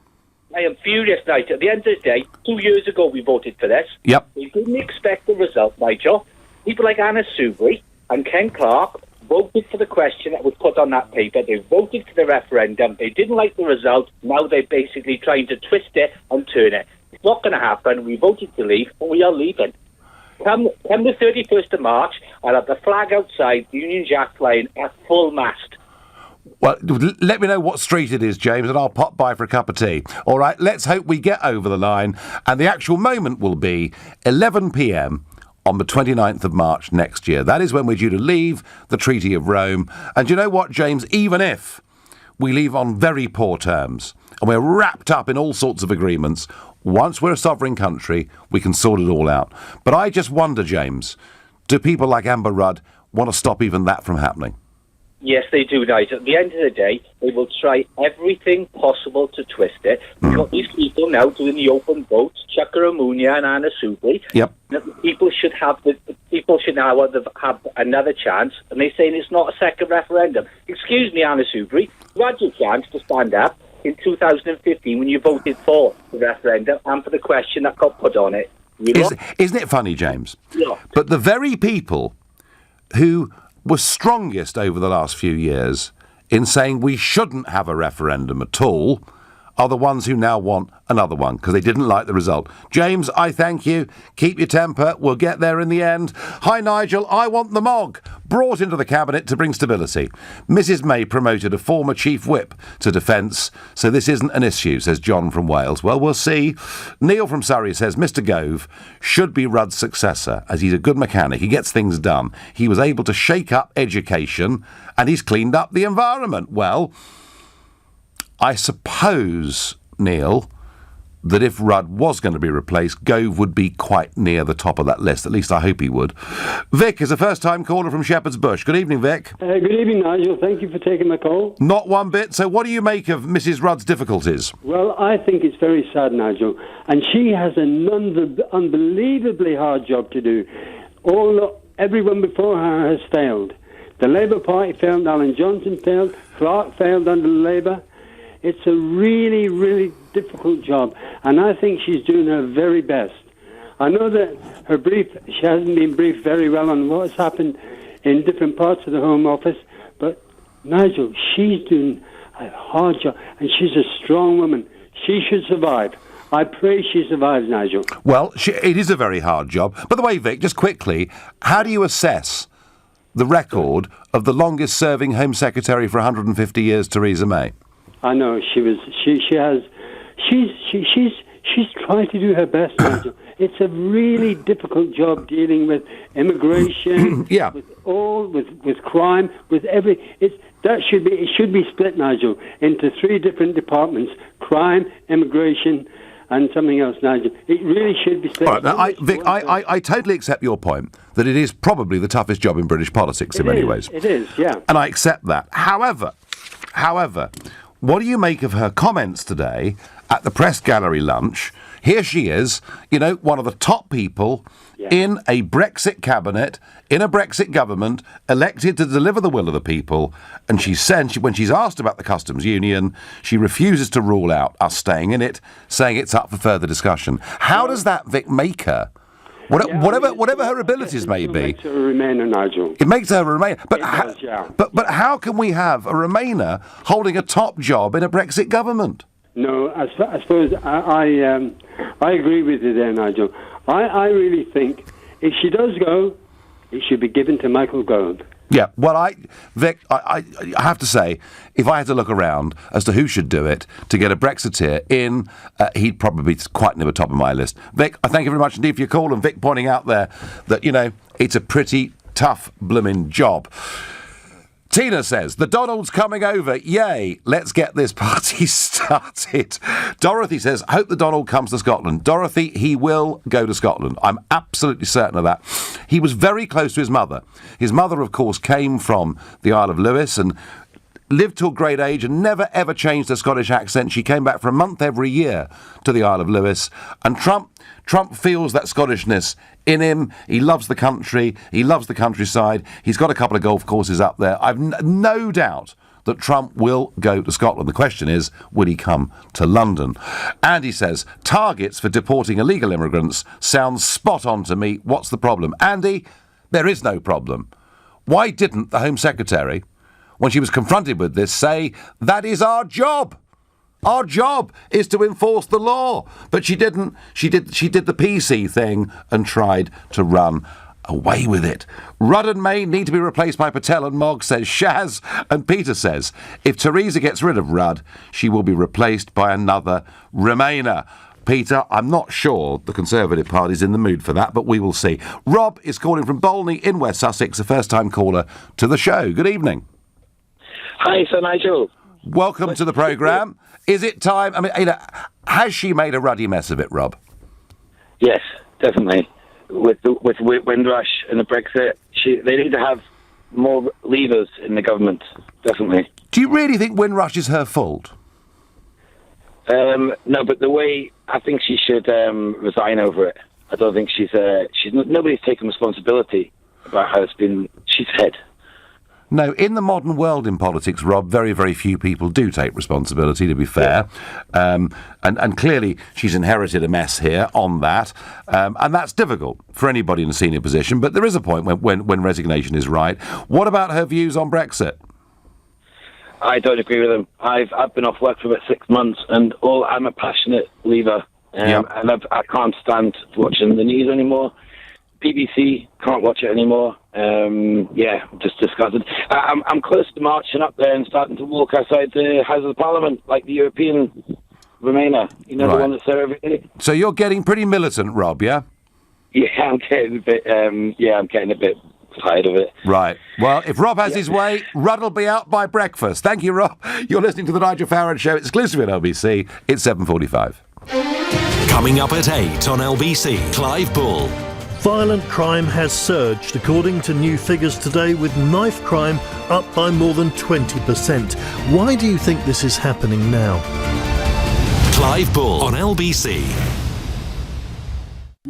I am furious, Nigel. At the end of the day, 2 years ago we voted for this. Yep. We didn't expect the result, Nigel. People like Anna Soubry and Ken Clark voted for the question that was put on that paper. They voted for the referendum. They didn't like the result. Now they're basically trying to twist it and turn it. It's not going to happen. We voted to leave, and we are leaving. Come the 31st of March, I'll have the flag outside, the Union Jack flying at full mast. Well, let me know what street it is, James, and I'll pop by for a cup of tea. All right, let's hope we get over the line, and the actual moment will be 11 p.m. on the 29th of March next year. That is when we're due to leave the Treaty of Rome. And you know what, James? Even if we leave on very poor terms and we're wrapped up in all sorts of agreements, once we're a sovereign country, we can sort it all out. But I just wonder, James, do people like Amber Rudd want to stop even that from happening? Yes, they do, Nigel. At the end of the day, they will try everything possible to twist it. We've got these people now doing the open votes, Chuka Ramunia and Anna Soubry. Yep. People should now have another chance, and they're saying it's not a second referendum. Excuse me, Anna Soubry, you had your chance to stand up in 2015 when you voted for the referendum and for the question that got put on it. Isn't it funny, James? Yeah. But the very people who were strongest over the last few years in saying we shouldn't have a referendum at all are the ones who now want another one because they didn't like the result. James, I thank you. Keep your temper. We'll get there in the end. Hi, Nigel. I want the MOG brought into the Cabinet to bring stability. Mrs May promoted a former Chief Whip to Defence, so this isn't an issue, says John from Wales. Well, we'll see. Neil from Surrey says Mr Gove should be Rudd's successor, as he's a good mechanic. He gets things done. He was able to shake up education, and he's cleaned up the environment. Well, I suppose, Neil, that if Rudd was going to be replaced, Gove would be quite near the top of that list. At least I hope he would. Vic is a first-time caller from Shepherd's Bush. Good evening, Vic. Good evening, Nigel. Thank you for taking my call. Not one bit. So what do you make of Mrs Rudd's difficulties? Well, I think it's very sad, Nigel. And she has an unbelievably hard job to do. Everyone before her has failed. The Labour Party failed, Alan Johnson failed, Clark failed under Labour. It's a really, really difficult job, and I think she's doing her very best. I know that she hasn't been briefed very well on what's happened in different parts of the Home Office, but Nigel, she's doing a hard job, and she's a strong woman. She should survive. I pray she survives, Nigel. Well, it is a very hard job. By the way, Vic, just quickly, how do you assess the record of the longest-serving Home Secretary for 150 years, Theresa May? I know she's trying to do her best, Nigel. It's a really difficult job dealing with immigration, with crime, with it should be split, Nigel, into 3 different departments: crime, immigration, and something else, Nigel. It really should be split. All right, now, Vic, I totally accept your point that it is probably the toughest job in British politics in many ways. It is, yeah. And I accept that. However, what do you make of her comments today at the press gallery lunch? Here she is, one of the top people in a Brexit cabinet, in a Brexit government, elected to deliver the will of the people. And she said, when she's asked about the customs union, she refuses to rule out us staying in it, saying it's up for further discussion. How does that, Vic, make her? Whatever her abilities may be. It makes her a Remainer, Nigel. It makes her a Remainer. But how can we have a Remainer holding a top job in a Brexit government? No, I suppose I agree with you there, Nigel. I really think if she does go, it should be given to Michael Gove. Yeah, well, Vic, I have to say, if I had to look around as to who should do it to get a Brexiteer in, he'd probably be quite near the top of my list. Vic, I thank you very much indeed for your call, and Vic pointing out there that, it's a pretty tough blooming job. Tina says, the Donald's coming over. Yay, let's get this party started. Dorothy says, hope the Donald comes to Scotland. Dorothy, he will go to Scotland. I'm absolutely certain of that. He was very close to his mother. His mother, of course, came from the Isle of Lewis and lived to a great age and never, ever changed her Scottish accent. She came back for a month every year to the Isle of Lewis. And Trump feels that Scottishness in him. He loves the country. He loves the countryside. He's got a couple of golf courses up there. I've no doubt that Trump will go to Scotland. The question is, will he come to London? Andy says, targets for deporting illegal immigrants sounds spot on to me. What's the problem? Andy, there is no problem. Why didn't the Home Secretary, when she was confronted with this, say, that is our job? Our job is to enforce the law. But she didn't. She did the PC thing and tried to run away with it. Rudd and May need to be replaced by Patel and Mogg, says Shaz. And Peter says, if Theresa gets rid of Rudd, she will be replaced by another Remainer. Peter, I'm not sure the Conservative Party's in the mood for that, but we will see. Rob is calling from Bolney in West Sussex, a first-time caller to the show. Good evening. Hi, Sir Nigel. Welcome to the programme. Is it time? I mean, has she made a ruddy mess of it, Rob? Yes, definitely. With Windrush and the Brexit, they need to have more levers in the government, definitely. Do you really think Windrush is her fault? No, but the way I think she should resign over it. I don't think she's nobody's taken responsibility about how she's head. No, in the modern world in politics, Rob, very, very few people do take responsibility, to be fair. Yeah. And clearly she's inherited a mess here on that. And that's difficult for anybody in a senior position. But there is a point when resignation is right. What about her views on Brexit? I don't agree with them. I've been off work for about 6 months, and I'm a passionate leaver. And I can't stand watching the news anymore. BBC, can't watch it anymore. Just disgusted. I'm close to marching up there and starting to walk outside the House of Parliament like the European Remainer. You know, right. The one that's there every day. So you're getting pretty militant, Rob, yeah? Yeah, I'm getting a bit tired of it. Right. Well, if Rob has his way, Rudd will be out by breakfast. Thank you, Rob. You're listening to the Nigel Farage Show, exclusively on LBC. It's 7:45. Coming up at 8 on LBC, Clive Bull. Violent crime has surged, according to new figures today, with knife crime up by more than 20%. Why do you think this is happening now? Clive Bull on LBC.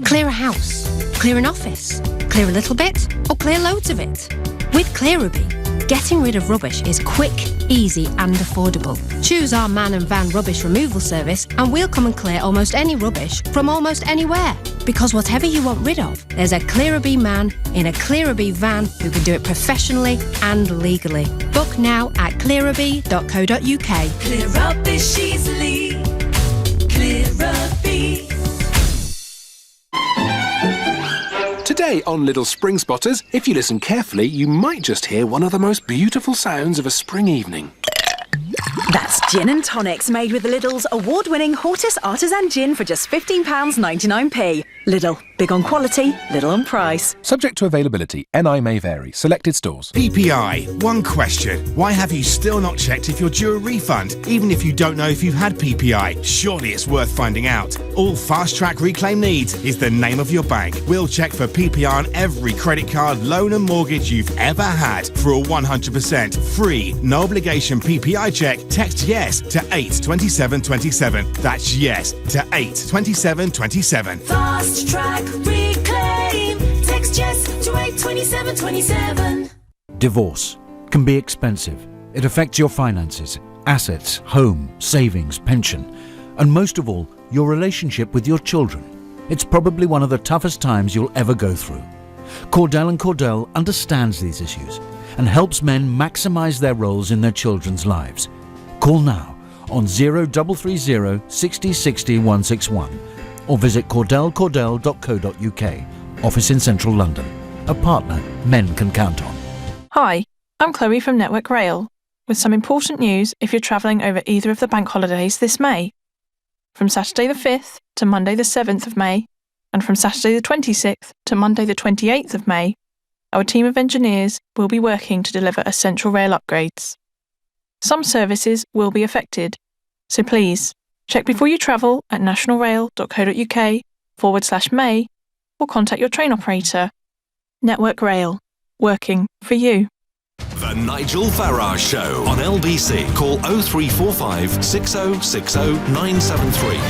Clear a house, clear an office, clear a little bit, or clear loads of it. With Clearabee, getting rid of rubbish is quick, easy and affordable. Choose our man and van rubbish removal service and we'll come and clear almost any rubbish from almost anywhere. Because whatever you want rid of, there's a Clearabee man in a Clearabee van who can do it professionally and legally. Book now at clearabee.co.uk. Clear rubbish easily. Clearabee. Today on Little Spring Spotters, if you listen carefully, you might just hear one of the most beautiful sounds of a spring evening. That's gin and tonics made with Lidl's award-winning Hortus Artisan Gin for just £15.99p. Lidl, big on quality, little on price. Subject to availability, NI may vary. Selected stores. PPI, one question. Why have you still not checked if you're due a refund, even if you don't know if you've had PPI? Surely it's worth finding out. All Fast Track Reclaim Needs is the name of your bank. We'll check for PPI on every credit card, loan and mortgage you've ever had for a 100% free, no obligation PPI check. Text YES to 82727. That's YES to 82727. Fast Track Reclaim. Text YES to 82727. Divorce can be expensive. It affects your finances, assets, home, savings, pension, and most of all, your relationship with your children. It's probably one of the toughest times you'll ever go through. Cordell & Cordell understands these issues and helps men maximise their roles in their children's lives. Call now on 0330 60 60 161 or visit cordellcordell.co.uk. Office in central London. A partner men can count on. Hi, I'm Chloe from Network Rail, with some important news if you're travelling over either of the bank holidays this May. From Saturday the 5th to Monday the 7th of May, and from Saturday the 26th to Monday the 28th of May, our team of engineers will be working to deliver essential rail upgrades. Some services will be affected, so please check before you travel at nationalrail.co.uk/May or contact your train operator. Network Rail, working for you. The Nigel Farage Show on LBC. Call 0345 6060 973.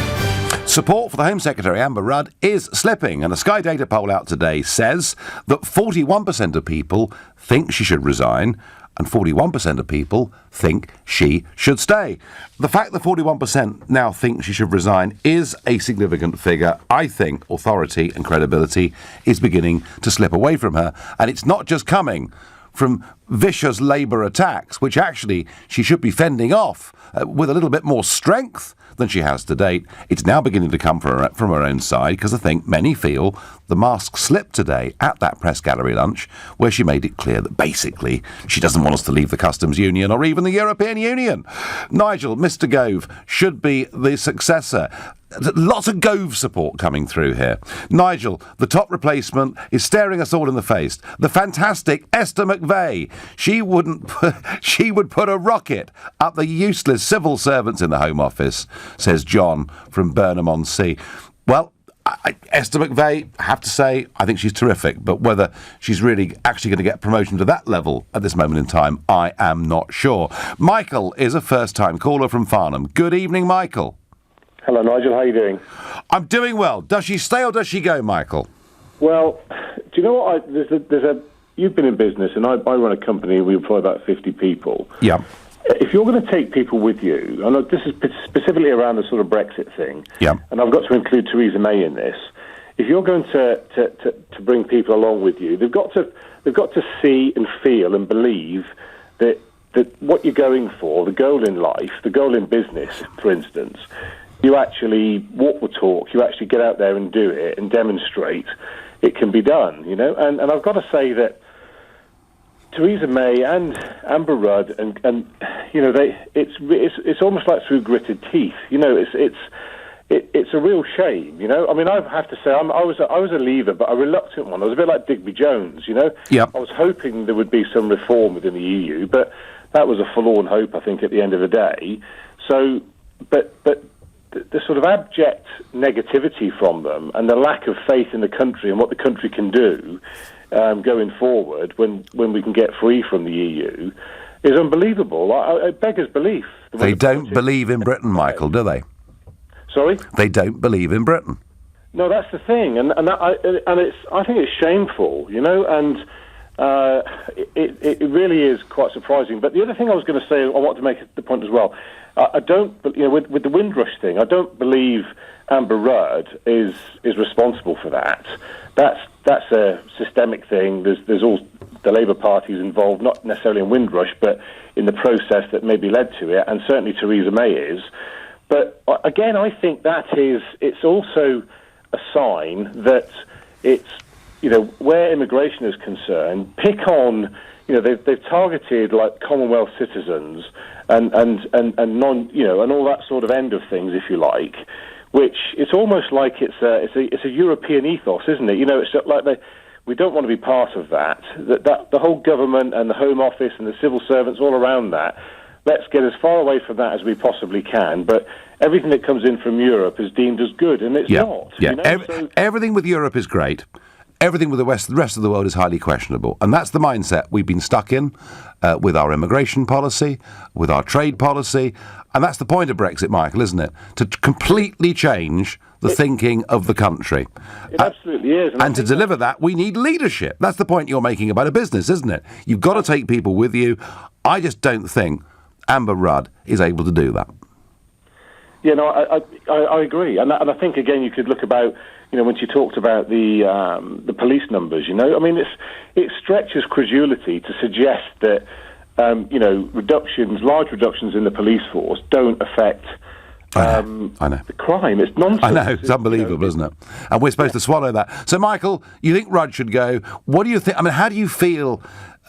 Support for the Home Secretary, Amber Rudd, is slipping, and a Sky Data poll out today says that 41% of people think she should resign and 41% of people think she should stay. The fact that 41% now think she should resign is a significant figure. I think authority and credibility is beginning to slip away from her, and it's not just coming from vicious Labour attacks, which actually she should be fending off with a little bit more strength than she has to date. It's now beginning to come from her own side, because I think many feel the mask slipped today at that press gallery lunch, where she made it clear that basically she doesn't want us to leave the Customs Union or even the European Union. Nigel, Mr. Gove, should be the successor. Lots of Gove support coming through here. Nigel, the top replacement, is staring us all in the face. The fantastic Esther McVeigh. She would put a rocket up the useless civil servants in the Home Office, says John from Burnham-on-Sea. Well, Esther McVeigh, I have to say, I think she's terrific, but whether she's really actually going to get promotion to that level at this moment in time, I am not sure. Michael is a first-time caller from Farnham. Good evening, Michael. Hello, Nigel. How are you doing? I'm doing well. Does she stay or does she go, Michael? Well, do you know what? You've been in business, and I run a company. We employ about 50 people. Yeah. If you're going to take people with you, and this is specifically around the sort of Brexit thing, yeah, and I've got to include Theresa May in this. If you're going to bring people along with you, they've got to see and feel and believe that what you're going for, the goal in life, the goal in business, for instance, you actually walk the talk, you actually get out there and do it and demonstrate it can be done, you know. And I've got to say that Theresa May and Amber Rudd and you know, it's almost like through gritted teeth, you know. It's a real shame, you know. I mean, I have to say I was a leaver, but a reluctant one. I was a bit like Digby Jones, you know. Yeah. I was hoping there would be some reform within the EU, but that was a forlorn hope, I think, at the end of the day. So, but the sort of abject negativity from them and the lack of faith in the country and what the country can do going forward when we can get free from the EU is unbelievable. It beggars belief. They don't believe in Britain, Michael, do they? Sorry? They don't believe in Britain. No, that's the thing, and I think it's shameful, you know, and it really is quite surprising. But the other thing I was going to say, I want to make the point as well. I don't, you know, with the Windrush thing, I don't believe Amber Rudd is responsible for that. That's a systemic thing. There's all the Labour Party's involved, not necessarily in Windrush, but in the process that maybe led to it, and certainly Theresa May is. But again, I think it's also a sign that it's, you know, where immigration is concerned, pick on, you know, they've targeted like Commonwealth citizens and non, you know, and all that sort of end of things, if you like, which it's almost like it's a European ethos, isn't it? You know, it's like we don't want to be part of that. That the whole government and the Home Office and the civil servants all around that. Let's get as far away from that as we possibly can. But everything that comes in from Europe is deemed as good, and it's not. Yeah, you know? Everything with Europe is great. Everything with the rest of the world is highly questionable. And that's the mindset we've been stuck in with our immigration policy, with our trade policy. And that's the point of Brexit, Michael, isn't it? To completely change the thinking of the country. It absolutely is. And to deliver that, we need leadership. That's the point you're making about a business, isn't it? You've got to take people with you. I just don't think Amber Rudd is able to do that. Yeah, no, I agree. And I think, again, you could look about, you know, when she talked about the police numbers, you know, I mean, it stretches credulity to suggest that, you know, large reductions in the police force don't affect I know. the crime. It's nonsense. I know. It's unbelievable, isn't it? And we're supposed to swallow that. So, Michael, you think Rudd should go. What do you think? I mean, how do you feel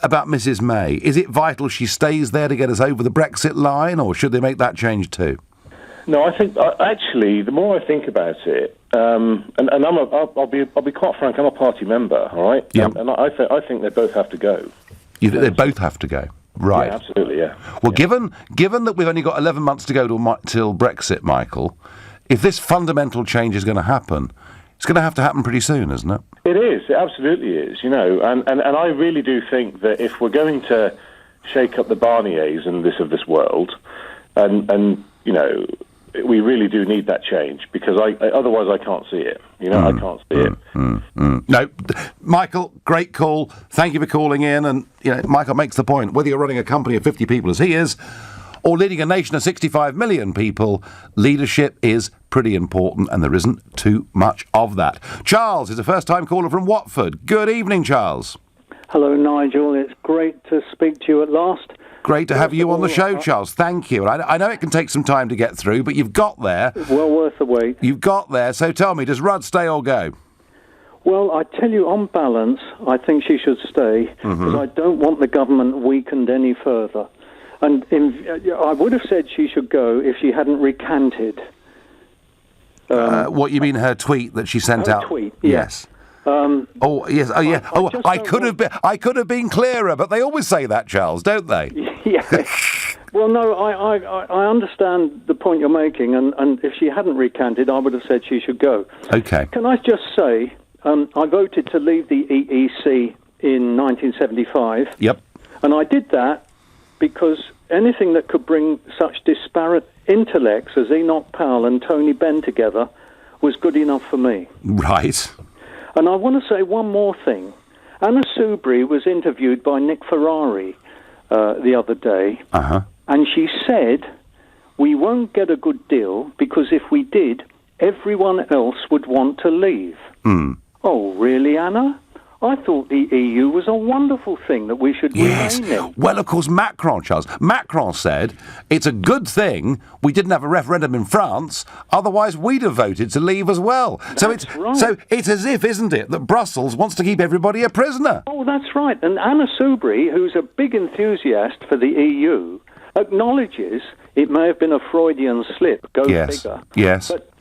about Mrs. May? Is it vital she stays there to get us over the Brexit line, or should they make that change too? No, I think, actually, the more I think about it, And I'll be quite frank. I'm a party member, all right. Yeah. And I think they both have to go. You think they both have to go? Right. Yeah, absolutely. Yeah. Well, given that we've only got 11 months to go till Brexit, Michael, if this fundamental change is going to happen, it's going to happen pretty soon, isn't it? It is. It absolutely is. You know, and I really do think that if we're going to shake up the Barniers and this world, and you know, we really do need that change, because otherwise I can't see it. You know, I can't see it. No, Michael, great call. Thank you for calling in. And you know, Michael makes the point. Whether you're running a company of 50 people as he is, or leading a nation of 65 million people, leadership is pretty important, and there isn't too much of that. Charles is a first-time caller from Watford. Good evening, Charles. Hello, Nigel. It's great to speak to you at last. Great to have you on the show, Charles. Thank you. I know it can take some time to get through, but you've got there. Well worth the wait. You've got there. So tell me, does Rudd stay or go? Well, I tell you, on balance, I think she should stay, because I don't want the government weakened any further. And I would have said she should go if she hadn't recanted. What you mean, her tweet that she sent out? Her tweet, yeah. Yes. Yes. Oh, yeah. I could have been clearer, but they always say that, Charles, don't they? Yeah. Well, no, I understand the point you're making, and if she hadn't recanted, I would have said she should go. Okay. Can I just say, I voted to leave the EEC in 1975. Yep. And I did that because anything that could bring such disparate intellects as Enoch Powell and Tony Benn together was good enough for me. Right. And I want to say one more thing. Anna Soubry was interviewed by Nick Ferrari the other day, and she said, we won't get a good deal because if we did, everyone else would want to leave. Oh, really, Anna? I thought the EU was a wonderful thing that we should remain in. Well, of course, Charles. Macron said it's a good thing we didn't have a referendum in France, otherwise we'd have voted to leave as well. So it's as if, isn't it, that Brussels wants to keep everybody a prisoner. Oh, that's right. And Anna Soubry, who's a big enthusiast for the EU, acknowledges it may have been a Freudian slip. Go figure. Yes. But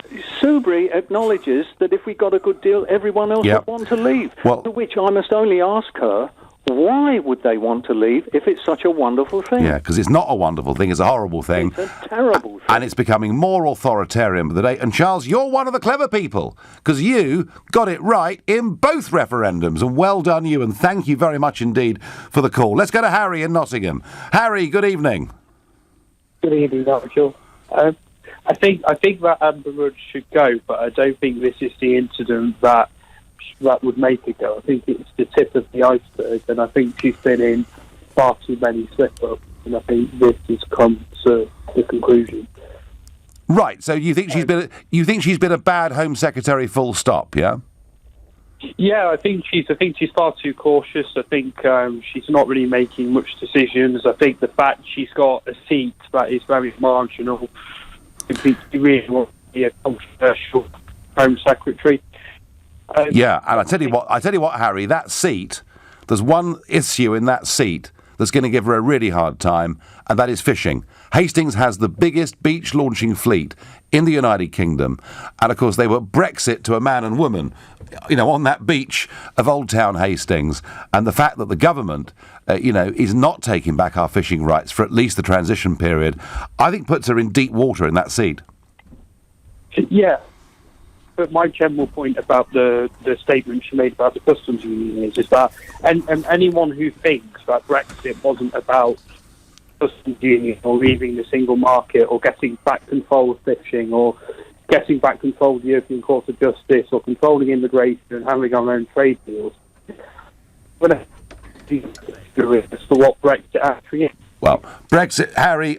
Soubry acknowledges that if we got a good deal, everyone else would want to leave. Well, to which I must only ask her, why would they want to leave if it's such a wonderful thing? Yeah, because it's not a wonderful thing, it's a horrible thing. It's a terrible thing. And it's becoming more authoritarian by the day. And Charles, you're one of the clever people, because you got it right in both referendums. And well done you, and thank you very much indeed for the call. Let's go to Harry in Nottingham. Harry, good evening. Good evening, Nigel. I think that Amber Rudd should go, but I don't think this is the incident that would make her go. I think it's the tip of the iceberg, and I think she's been in far too many slip-ups, and I think this has come to the conclusion. Right. So you think she's been a bad Home Secretary, full stop? Yeah. Yeah, I think she's far too cautious. I think she's not really making much decisions. I think the fact she's got a seat that is very marginal. She really wants to be a controversial Home Secretary. Yeah, and I tell you what, Harry, that seat, there's one issue in that seat that's going to give her a really hard time, and that is fishing. Hastings has the biggest beach launching fleet in the United Kingdom, and of course they were Brexit to a man and woman, on that beach of Old Town Hastings, and the fact that the government, is not taking back our fishing rights for at least the transition period, I think puts her in deep water in that seat. Yeah. But my general point about the statement she made about the customs union is that and anyone who thinks that Brexit wasn't about customs union or leaving the single market or getting back control of fishing or getting back control of the European Court of Justice or controlling immigration and having our own trade deals, as to what Brexit actually is. Well, Brexit, Harry,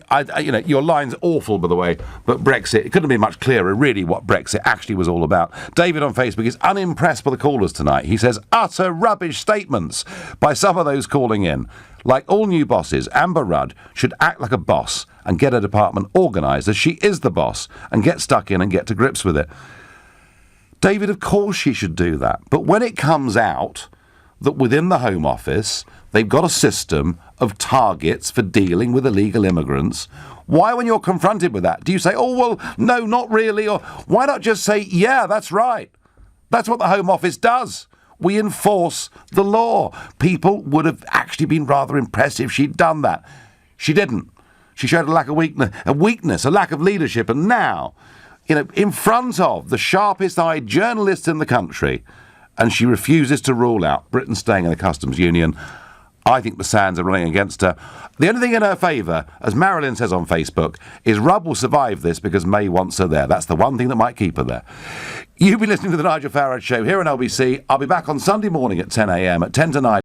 your line's awful, by the way, but Brexit, it couldn't have been much clearer, really, what Brexit actually was all about. David on Facebook is unimpressed by the callers tonight. He says, utter rubbish statements by some of those calling in. Like all new bosses, Amber Rudd should act like a boss and get her department organised as she is the boss and get stuck in and get to grips with it. David, of course she should do that. But when it comes out that within the Home Office they've got a system of targets for dealing with illegal immigrants, why, when you're confronted with that, do you say, oh, well, no, not really? Or why not just say, yeah, that's right. That's what the Home Office does. We enforce the law. People would have actually been rather impressed if she'd done that. She didn't. She showed a lack of weakness, a lack of leadership. And now, in front of the sharpest-eyed journalists in the country, and she refuses to rule out Britain staying in the customs union, I think the Sands are running against her. The only thing in her favour, as Marilyn says on Facebook, is Rubb will survive this because May wants her there. That's the one thing that might keep her there. You've been listening to the Nigel Farage Show here on LBC. I'll be back on Sunday morning at 10 a.m. at 10 to 9.